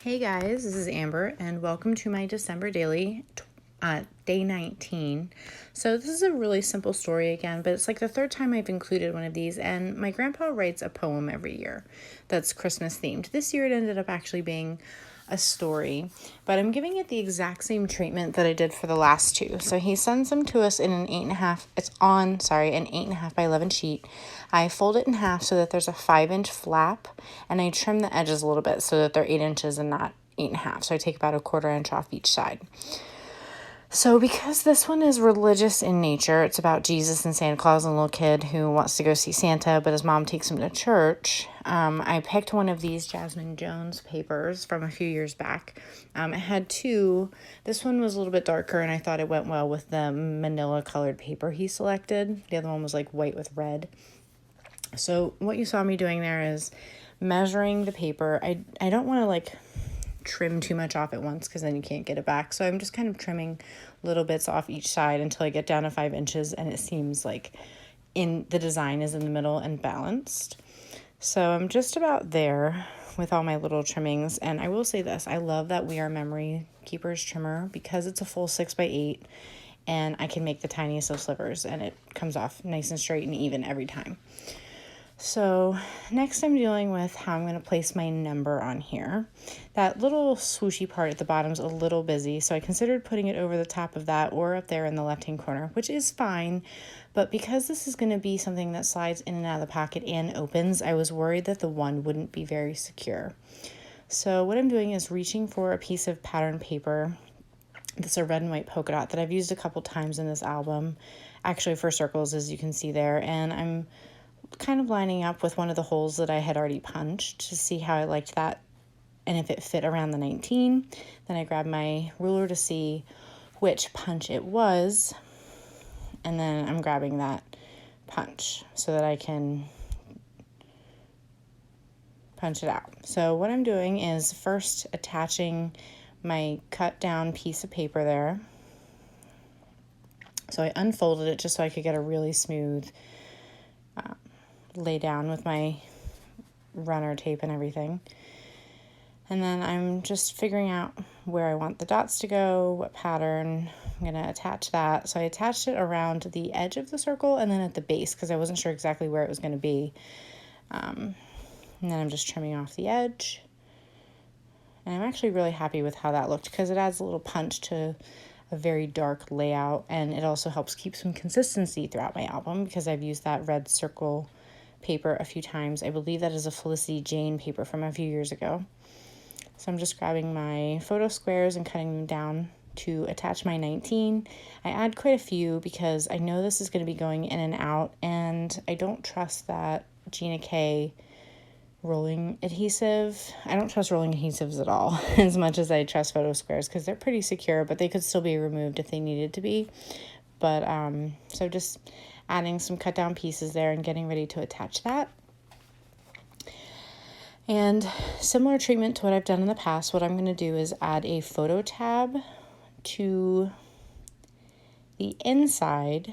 Hey guys, this is Amber, and welcome to my December daily, day 19. So, this is a really simple story again, but it's like the third time I've included one of these, and my grandpa writes a poem every year that's Christmas themed. This year it ended up actually being a story, but I'm giving it the exact same treatment that I did for the last two. So he sends them to us in an 8.5, an 8.5 by 11 sheet. I fold it in half so that there's a 5-inch flap, and I trim the edges a little bit so that they're 8 inches and not 8.5. So I take about a 1/4 inch off each side. So because this one is religious in nature, it's about Jesus and Santa Claus and a little kid who wants to go see Santa, but his mom takes him to church. I picked one of these Jasmine Jones papers from a few years back. It had two. This one was a little bit darker, and I thought it went well with the manila colored paper he selected. The other one was like white with red. So what you saw me doing there is measuring the paper. I don't want to like trim too much off at once because then you can't get it back. So I'm just kind of trimming little bits off each side until I get down to 5 inches and it seems like in the design is in the middle and balanced. So I'm just about there with all my little trimmings. And I will say this, I love that We Are Memory Keepers trimmer because it's a full 6x8 and I can make the tiniest of slivers and it comes off nice and straight and even every time. So next I'm dealing with how I'm going to place my number on here. That little swooshy part at the bottom is a little busy, so I considered putting it over the top of that or up there in the left-hand corner, which is fine. But because this is going to be something that slides in and out of the pocket and opens, I was worried that the one wouldn't be very secure. So what I'm doing is reaching for a piece of pattern paper. That's a red and white polka dot that I've used a couple times in this album, actually for circles, as you can see there, and I'm kind of lining up with one of the holes that I had already punched to see how I liked that and if it fit around the 19. Then I grabbed my ruler to see which punch it was, and then I'm grabbing that punch so that I can punch it out. So what I'm doing is first attaching my cut down piece of paper there. So I unfolded it just so I could get a really smooth lay down with my runner tape and everything. And then I'm just figuring out where I want the dots to go, what pattern. I'm going to attach that. So I attached it around the edge of the circle and then at the base because I wasn't sure exactly where it was going to be. And then I'm just trimming off the edge. And I'm actually really happy with how that looked because it adds a little punch to a very dark layout, and it also helps keep some consistency throughout my album because I've used that red circle paper a few times. I believe that is a Felicity Jane paper from a few years ago. So I'm just grabbing my photo squares and cutting them down to attach my 19. I add quite a few because I know this is going to be going in and out, and I don't trust that Gina K rolling adhesive. I don't trust rolling adhesives at all as much as I trust photo squares because they're pretty secure, but they could still be removed if they needed to be. But so just adding some cut down pieces there and getting ready to attach that. And similar treatment to what I've done in the past, what I'm going to do is add a photo tab to the inside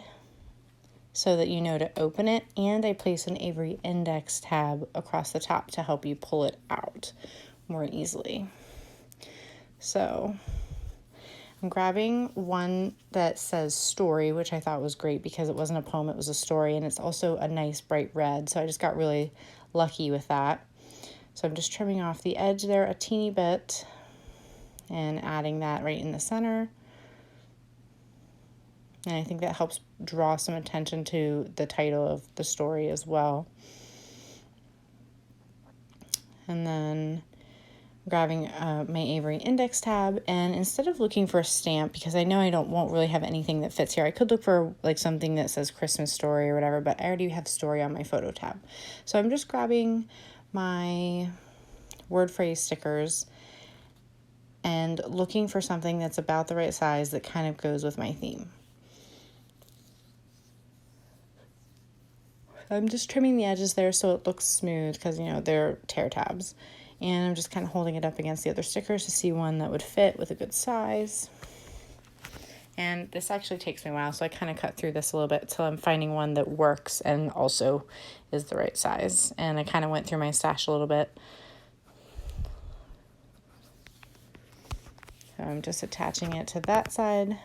so that you know to open it, and I place an Avery index tab across the top to help you pull it out more easily. So I'm grabbing one that says story, which I thought was great because it wasn't a poem, it was a story, and it's also a nice bright red, so I just got really lucky with that. So I'm just trimming off the edge there a teeny bit and adding that right in the center. And I think that helps draw some attention to the title of the story as well. And then grabbing my Avery index tab, and instead of looking for a stamp, because I know I won't really have anything that fits here, I could look for like something that says Christmas story or whatever, but I already have story on my photo tab. So I'm just grabbing my word phrase stickers and looking for something that's about the right size that kind of goes with my theme. I'm just trimming the edges there so it looks smooth because, you know, they're tear tabs. And I'm just kind of holding it up against the other stickers to see one that would fit with a good size. And this actually takes me a while, so I kind of cut through this a little bit until I'm finding one that works and also is the right size. And I kind of went through my stash a little bit. So I'm just attaching it to that side.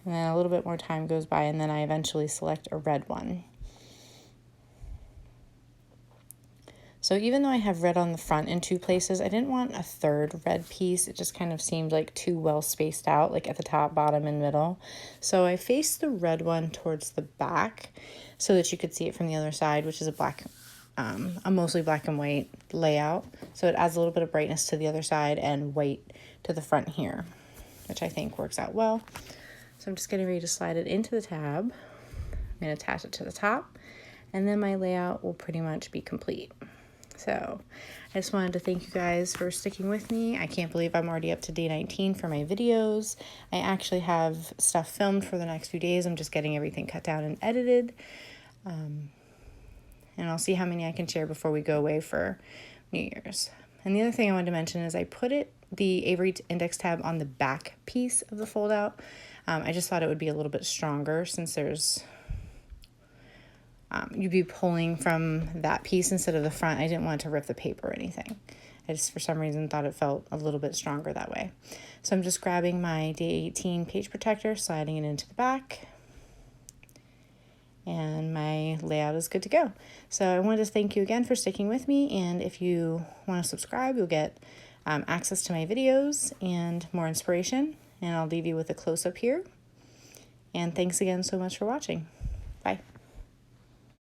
And then a little bit more time goes by, and then I eventually select a red one. So even though I have red on the front in 2 places, I didn't want a third red piece. It just kind of seemed like too well spaced out, like at the top, bottom, and middle. So I faced the red one towards the back so that you could see it from the other side, which is a mostly black and white layout. So it adds a little bit of brightness to the other side and white to the front here, which I think works out well. So I'm just getting ready to slide it into the tab. I'm going to attach it to the top, and then my layout will pretty much be complete. So I just wanted to thank you guys for sticking with me. I can't believe I'm already up to day 19 for my videos. I actually have stuff filmed for the next few days. I'm just getting everything cut down and edited. And I'll see how many I can share before we go away for New Year's. And the other thing I wanted to mention is I put the Avery index tab on the back piece of the fold out. I just thought it would be a little bit stronger since you'd be pulling from that piece instead of the front. I didn't want to rip the paper or anything. I just, for some reason, thought it felt a little bit stronger that way. So I'm just grabbing my day 18 page protector, sliding it into the back, and my layout is good to go. So I wanted to thank you again for sticking with me, and if you want to subscribe, you'll get access to my videos and more inspiration, and I'll leave you with a close-up here. And thanks again so much for watching.